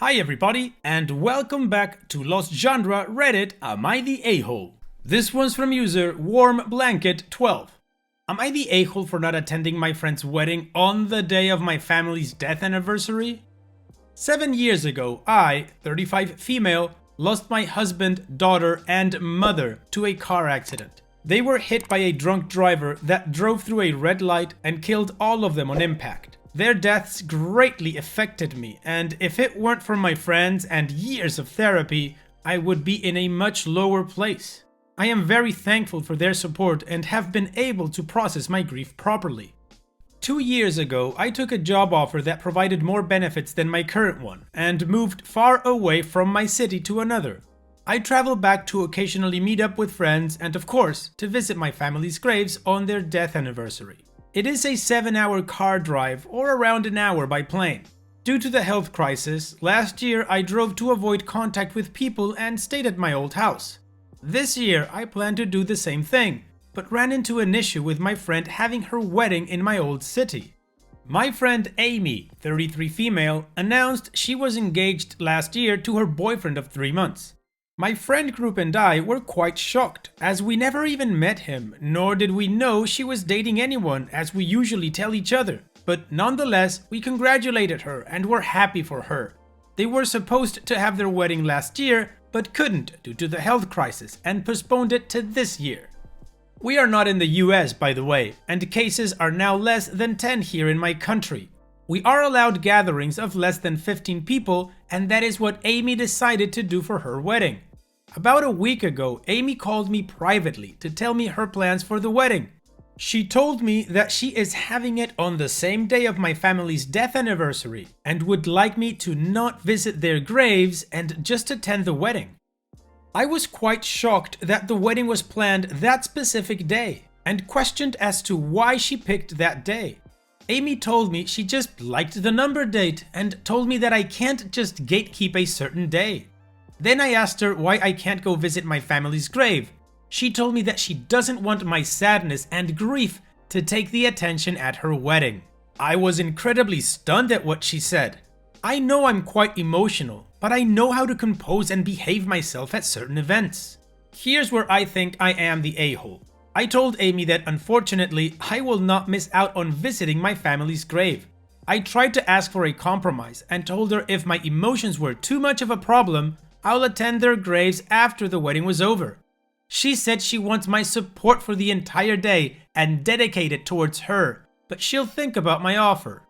Hi everybody, and welcome back to Lost Genre Reddit Am I the A-Hole? This one's from user WarmBlanket12. Am I the a-hole for not attending my friend's wedding on the day of my family's death anniversary? 7 years ago, I, 35 female, lost my husband, daughter, and mother to a car accident. They were hit by a drunk driver that drove through a red light and killed all of them on impact. Their deaths greatly affected me, and if it weren't for my friends and years of therapy, I would be in a much lower place. I am very thankful for their support and have been able to process my grief properly. 2 years ago, I took a job offer that provided more benefits than my current one, and moved far away from my city to another. I travel back to occasionally meet up with friends and, of course, to visit my family's graves on their death anniversary. It is a 7-hour car drive or around an hour by plane. Due to the health crisis, last year I drove to avoid contact with people and stayed at my old house. This year I plan to do the same thing, but ran into an issue with my friend having her wedding in my old city. My friend Amy, 33 female, announced she was engaged last year to her boyfriend of 3 months. My friend group and I were quite shocked, as we never even met him, nor did we know she was dating anyone as we usually tell each other. But nonetheless, we congratulated her and were happy for her. They were supposed to have their wedding last year, but couldn't due to the health crisis and postponed it to this year. We are not in the US, by the way, and cases are now less than 10 here in my country. We are allowed gatherings of less than 15 people, and that is what Amy decided to do for her wedding. About a week ago, Amy called me privately to tell me her plans for the wedding. She told me that she is having it on the same day of my family's death anniversary and would like me to not visit their graves and just attend the wedding. I was quite shocked that the wedding was planned that specific day and questioned as to why she picked that day. Amy told me she just liked the number date and told me that I can't just gatekeep a certain day. Then I asked her why I can't go visit my family's grave. She told me that she doesn't want my sadness and grief to take the attention at her wedding. I was incredibly stunned at what she said. I know I'm quite emotional, but I know how to compose and behave myself at certain events. Here's where I think I am the a-hole. I told Amy that unfortunately, I will not miss out on visiting my family's grave. I tried to ask for a compromise and told her if my emotions were too much of a problem, I'll attend their graves after the wedding was over. She said she wants my support for the entire day and dedicate it towards her, but she'll think about my offer.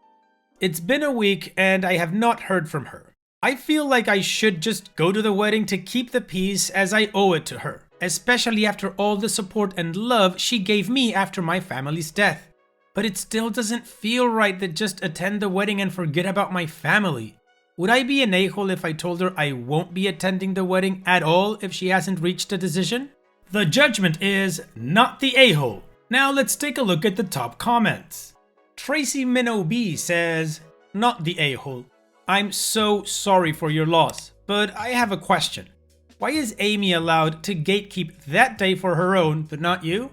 It's been a week and I have not heard from her. I feel like I should just go to the wedding to keep the peace as I owe it to her, especially after all the support and love she gave me after my family's death. But it still doesn't feel right to just attend the wedding and forget about my family. Would I be an a-hole if I told her I won't be attending the wedding at all if she hasn't reached a decision? The judgment is not the a-hole. Now let's take a look at the top comments. Tracy Minnow B says, not the a-hole. I'm so sorry for your loss, but I have a question. Why is Amy allowed to gatekeep that day for her own, but not you?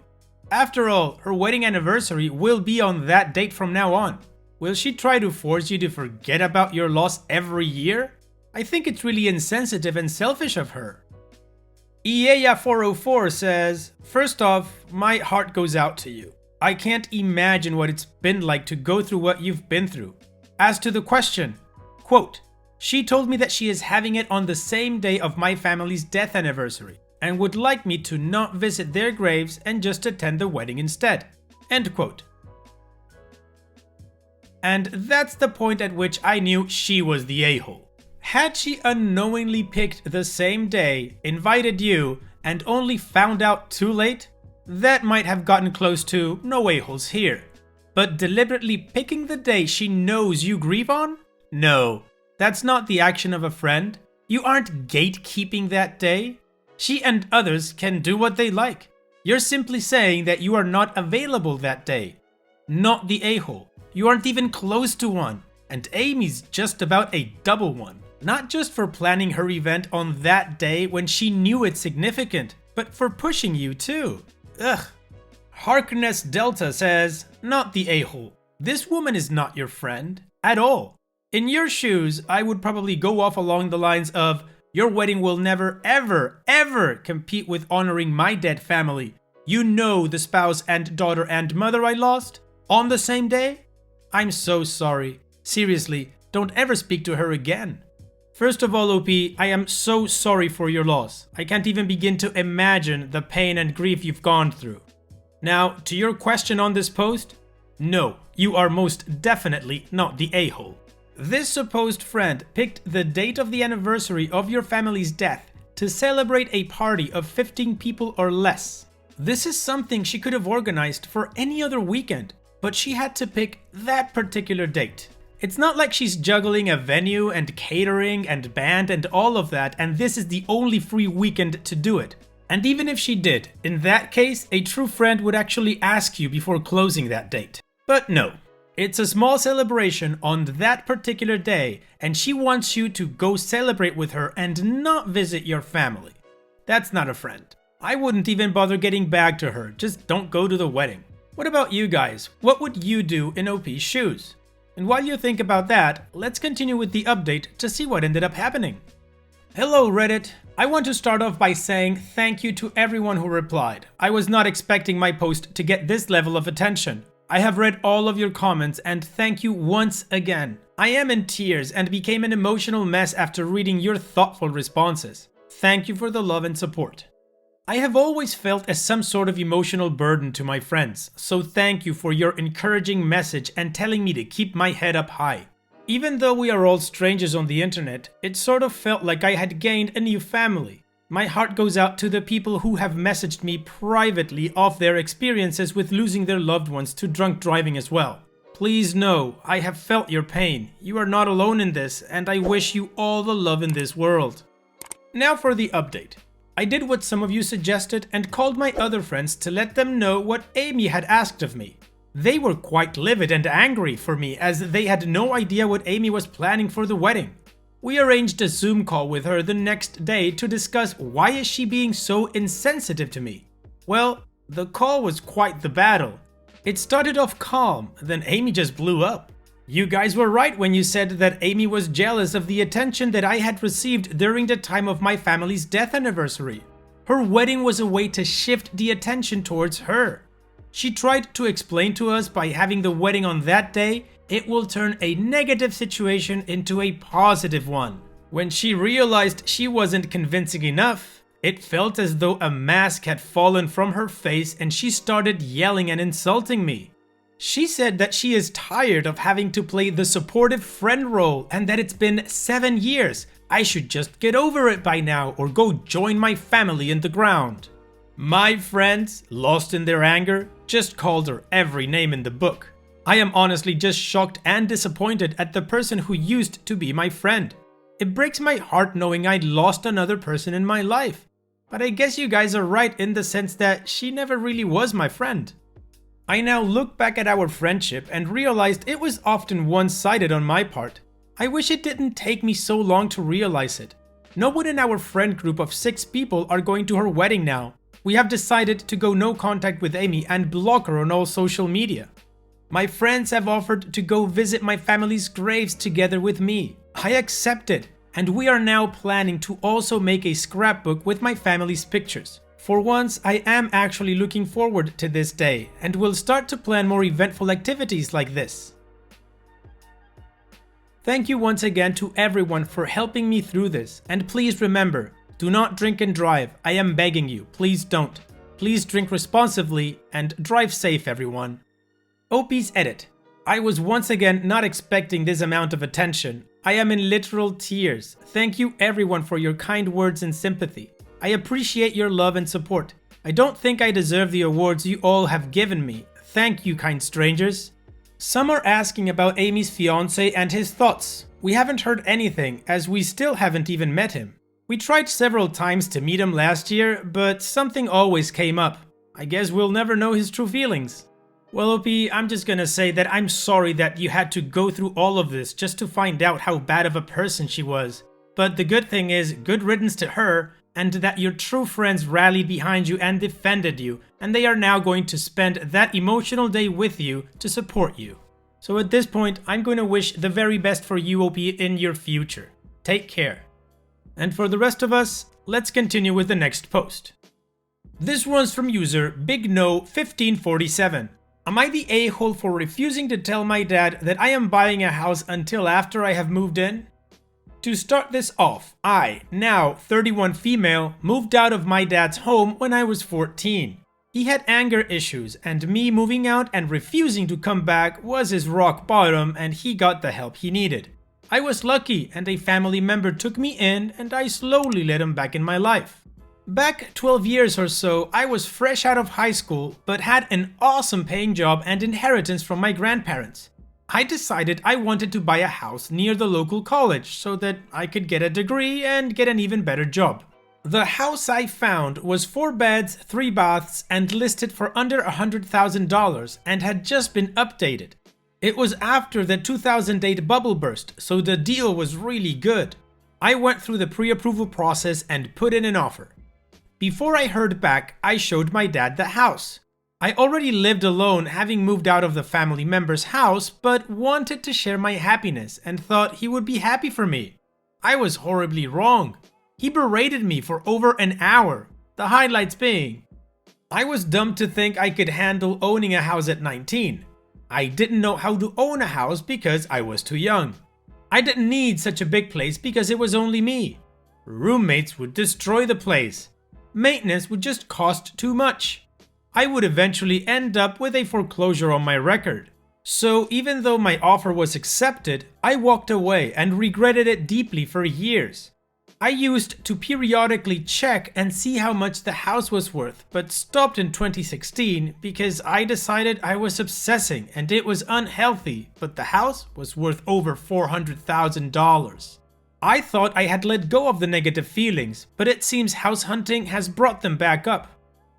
After all, her wedding anniversary will be on that date from now on. Will she try to force you to forget about your loss every year? I think it's really insensitive and selfish of her. EAA404 says, first off, my heart goes out to you. I can't imagine what it's been like to go through what you've been through. As to the question, quote, she told me that she is having it on the same day of my family's death anniversary and would like me to not visit their graves and just attend the wedding instead. End quote. And that's the point at which I knew she was the a-hole. Had she unknowingly picked the same day, invited you, and only found out too late, that might have gotten close to no a-holes here. But deliberately picking the day she knows you grieve on? No, that's not the action of a friend. You aren't gatekeeping that day. She and others can do what they like. You're simply saying that you are not available that day. Not the a-hole. You aren't even close to one. And Amy's just about a double one. Not just for planning her event on that day when she knew it's significant, but for pushing you too. Ugh. Harkness Delta says, not the a-hole. This woman is not your friend. At all. In your shoes, I would probably go off along the lines of, your wedding will never, ever, ever compete with honoring my dead family. You know the spouse and daughter and mother I lost on the same day? I'm so sorry. Seriously, don't ever speak to her again. First of all, OP, I am so sorry for your loss. I can't even begin to imagine the pain and grief you've gone through. Now, to your question on this post, no, you are most definitely not the a-hole. This supposed friend picked the date of the anniversary of your family's death to celebrate a party of 15 people or less. This is something she could have organized for any other weekend, but she had to pick that particular date. It's not like she's juggling a venue and catering and band and all of that, and this is the only free weekend to do it. And even if she did, in that case, a true friend would actually ask you before closing that date. But no, it's a small celebration on that particular day, and she wants you to go celebrate with her and not visit your family. That's not a friend. I wouldn't even bother getting back to her, just don't go to the wedding. What about you guys? What would you do in OP's shoes? And while you think about that, let's continue with the update to see what ended up happening. Hello Reddit! I want to start off by saying thank you to everyone who replied. I was not expecting my post to get this level of attention. I have read all of your comments and thank you once again. I am in tears and became an emotional mess after reading your thoughtful responses. Thank you for the love and support. I have always felt as some sort of emotional burden to my friends, so thank you for your encouraging message and telling me to keep my head up high. Even though we are all strangers on the internet, it sort of felt like I had gained a new family. My heart goes out to the people who have messaged me privately of their experiences with losing their loved ones to drunk driving as well. Please know, I have felt your pain. You are not alone in this, and I wish you all the love in this world. Now for the update. I did what some of you suggested and called my other friends to let them know what Amy had asked of me. They were quite livid and angry for me as they had no idea what Amy was planning for the wedding. We arranged a Zoom call with her the next day to discuss why is she being so insensitive to me. Well, the call was quite the battle. It started off calm, then Amy just blew up. You guys were right when you said that Amy was jealous of the attention that I had received during the time of my family's death anniversary. Her wedding was a way to shift the attention towards her. She tried to explain to us by having the wedding on that day, it will turn a negative situation into a positive one. When she realized she wasn't convincing enough, it felt as though a mask had fallen from her face and she started yelling and insulting me. She said that she is tired of having to play the supportive friend role and that it's been 7 years. I should just get over it by now or go join my family in the ground. My friends, lost in their anger, just called her every name in the book. I am honestly just shocked and disappointed at the person who used to be my friend. It breaks my heart knowing I lost another person in my life. But I guess you guys are right in the sense that she never really was my friend. I now look back at our friendship and realized it was often one-sided on my part. I wish it didn't take me so long to realize it. No one in our friend group of 6 people are going to her wedding now. We have decided to go no contact with Amy and block her on all social media. My friends have offered to go visit my family's graves together with me. I accepted, and we are now planning to also make a scrapbook with my family's pictures. For once, I am actually looking forward to this day and will start to plan more eventful activities like this. Thank you once again to everyone for helping me through this, and please remember, do not drink and drive. I am begging you, please don't. Please drink responsibly and drive safe, everyone. OP's edit. I was once again not expecting this amount of attention. I am in literal tears. Thank you everyone for your kind words and sympathy. I appreciate your love and support. I don't think I deserve the awards you all have given me. Thank you, kind strangers. Some are asking about Amy's fiancé and his thoughts. We haven't heard anything, as we still haven't even met him. We tried several times to meet him last year, but something always came up. I guess we'll never know his true feelings. Well, OP, I'm just gonna say that I'm sorry that you had to go through all of this just to find out how bad of a person she was. But the good thing is, good riddance to her, and that your true friends rallied behind you and defended you, and they are now going to spend that emotional day with you to support you. So at this point, I'm going to wish the very best for you, OP, in your future. Take care. And for the rest of us, let's continue with the next post. This one's from user BigNo1547. Am I the a-hole for refusing to tell my dad that I am buying a house until after I have moved in? To start this off, I, now 31 female, moved out of my dad's home when I was 14. He had anger issues, and me moving out and refusing to come back was his rock bottom, and he got the help he needed. I was lucky, and a family member took me in, and I slowly let him back in my life. Back 12 years or so, I was fresh out of high school, but had an awesome paying job and inheritance from my grandparents. I decided I wanted to buy a house near the local college so that I could get a degree and get an even better job. The house I found was 4 beds, 3 baths, and listed for under $100,000 and had just been updated. It was after the 2008 bubble burst, so the deal was really good. I went through the pre-approval process and put in an offer. Before I heard back, I showed my dad the house. I already lived alone, having moved out of the family member's house, but wanted to share my happiness and thought he would be happy for me. I was horribly wrong. He berated me for over an hour, the highlights being: I was dumb to think I could handle owning a house at 19. I didn't know how to own a house because I was too young. I didn't need such a big place because it was only me. Roommates would destroy the place. Maintenance would just cost too much. I would eventually end up with a foreclosure on my record. So even though my offer was accepted, I walked away and regretted it deeply for years. I used to periodically check and see how much the house was worth, but stopped in 2016 because I decided I was obsessing and it was unhealthy, but the house was worth over $400,000. I thought I had let go of the negative feelings, but it seems house hunting has brought them back up.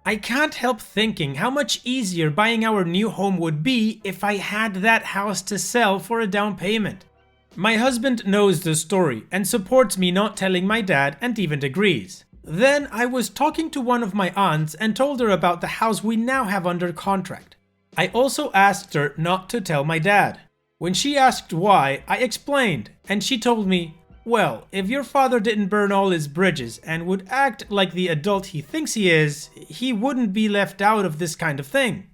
I can't help thinking how much easier buying our new home would be if I had that house to sell for a down payment. My husband knows the story and supports me not telling my dad and even agrees. Then I was talking to one of my aunts and told her about the house we now have under contract. I also asked her not to tell my dad. When she asked why, I explained, and she told me, well, if your father didn't burn all his bridges and would act like the adult he thinks he is, he wouldn't be left out of this kind of thing.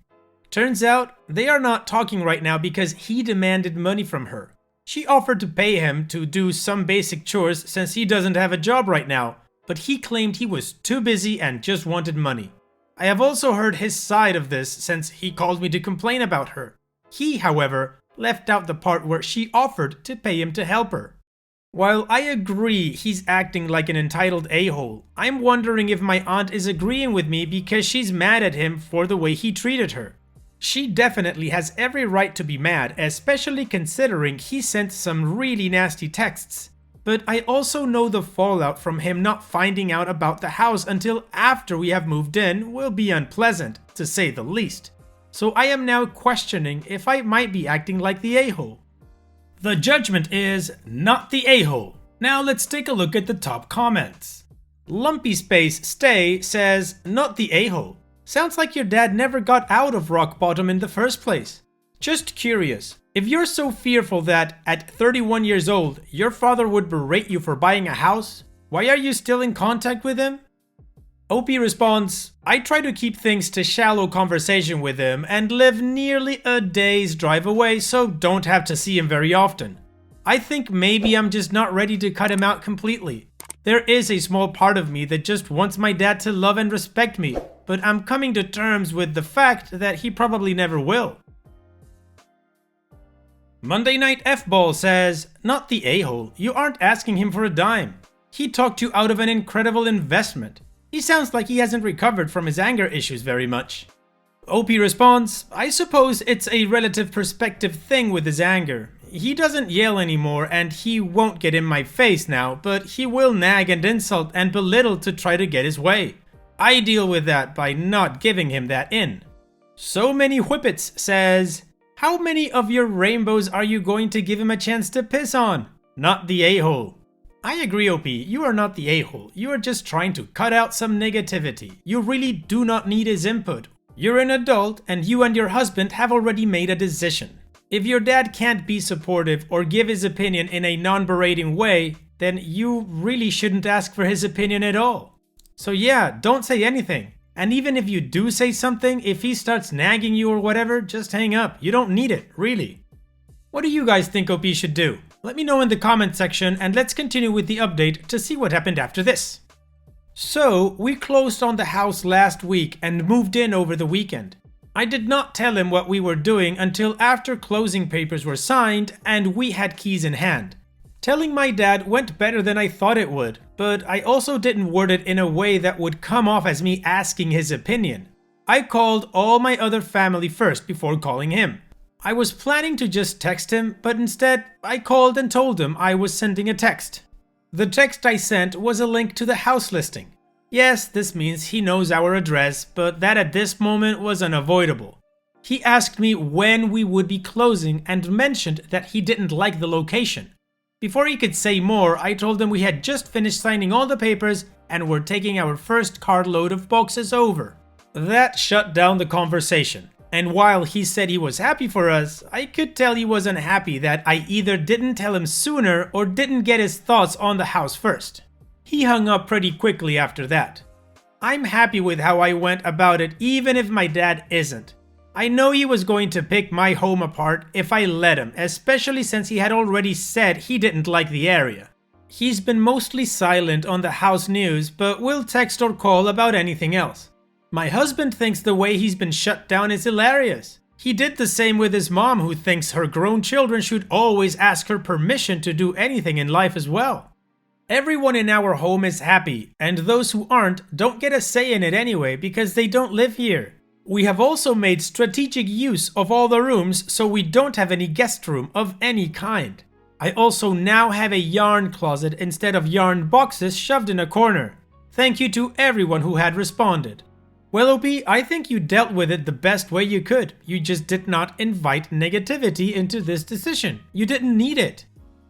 Turns out, they are not talking right now because he demanded money from her. She offered to pay him to do some basic chores since he doesn't have a job right now, but he claimed he was too busy and just wanted money. I have also heard his side of this since he called me to complain about her. He, however, left out the part where she offered to pay him to help her. While I agree he's acting like an entitled a-hole, I'm wondering if my aunt is agreeing with me because she's mad at him for the way he treated her. She definitely has every right to be mad, especially considering he sent some really nasty texts. But I also know the fallout from him not finding out about the house until after we have moved in will be unpleasant, to say the least. So I am now questioning if I might be acting like the a-hole. The judgment is not the a-hole. Now let's take a look at the top comments. Lumpy Space Stay says, not the a-hole. Sounds like your dad never got out of rock bottom in the first place. Just curious, if you're so fearful that, at 31 years old, your father would berate you for buying a house, why are you still in contact with him? OP responds, I try to keep things to shallow conversation with him and live nearly a day's drive away, so don't have to see him very often. I think maybe I'm just not ready to cut him out completely. There is a small part of me that just wants my dad to love and respect me, but I'm coming to terms with the fact that he probably never will. Monday Night F-Ball says, not the a-hole, you aren't asking him for a dime. He talked you out of an incredible investment. He sounds like he hasn't recovered from his anger issues very much. OP responds, I suppose it's a relative perspective thing with his anger. He doesn't yell anymore and he won't get in my face now, but he will nag and insult and belittle to try to get his way. I deal with that by not giving him that in. So Many Whippets says, how many of your rainbows are you going to give him a chance to piss on? Not the a-hole. I agree, OP, you are not the a-hole. You are just trying to cut out some negativity. You really do not need his input. You're an adult and you and your husband have already made a decision. If your dad can't be supportive or give his opinion in a non-berating way, then you really shouldn't ask for his opinion at all. So yeah, don't say anything. And even if you do say something, if he starts nagging you or whatever, just hang up. You don't need it, really. What do you guys think OP should do? Let me know in the comment section, and let's continue with the update to see what happened after this. So, we closed on the house last week and moved in over the weekend. I did not tell him what we were doing until after closing papers were signed and we had keys in hand. Telling my dad went better than I thought it would, but I also didn't word it in a way that would come off as me asking his opinion. I called all my other family first before calling him. I was planning to just text him, but instead I called and told him I was sending a text. The text I sent was a link to the house listing. Yes, this means he knows our address, but that at this moment was unavoidable. He asked me when we would be closing and mentioned that he didn't like the location. Before he could say more, I told him we had just finished signing all the papers and were taking our first carload of boxes over. That shut down the conversation. And while he said he was happy for us, I could tell he was unhappy that I either didn't tell him sooner or didn't get his thoughts on the house first. He hung up pretty quickly after that. I'm happy with how I went about it, even if my dad isn't. I know he was going to pick my home apart if I let him, especially since he had already said he didn't like the area. He's been mostly silent on the house news, but will text or call about anything else. My husband thinks the way he's been shut down is hilarious. He did the same with his mom, who thinks her grown children should always ask her permission to do anything in life as well. Everyone in our home is happy, and those who aren't don't get a say in it anyway because they don't live here. We have also made strategic use of all the rooms so we don't have any guest room of any kind. I also now have a yarn closet instead of yarn boxes shoved in a corner. Thank you to everyone who had responded. Well, OP, I think you dealt with it the best way you could. You just did not invite negativity into this decision. You didn't need it.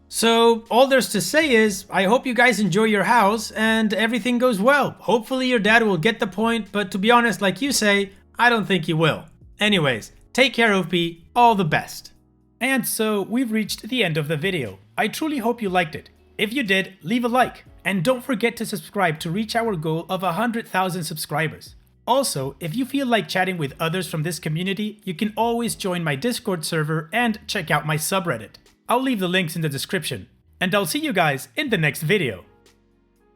So, all there's to say is, I hope you guys enjoy your house and everything goes well. Hopefully your dad will get the point, but to be honest, like you say, I don't think he will. Anyways, take care, OP. All the best. And so, we've reached the end of the video. I truly hope you liked it. If you did, leave a like. And don't forget to subscribe to reach our goal of 100,000 subscribers. Also, if you feel like chatting with others from this community, you can always join my Discord server and check out my subreddit. I'll leave the links in the description. And I'll see you guys in the next video.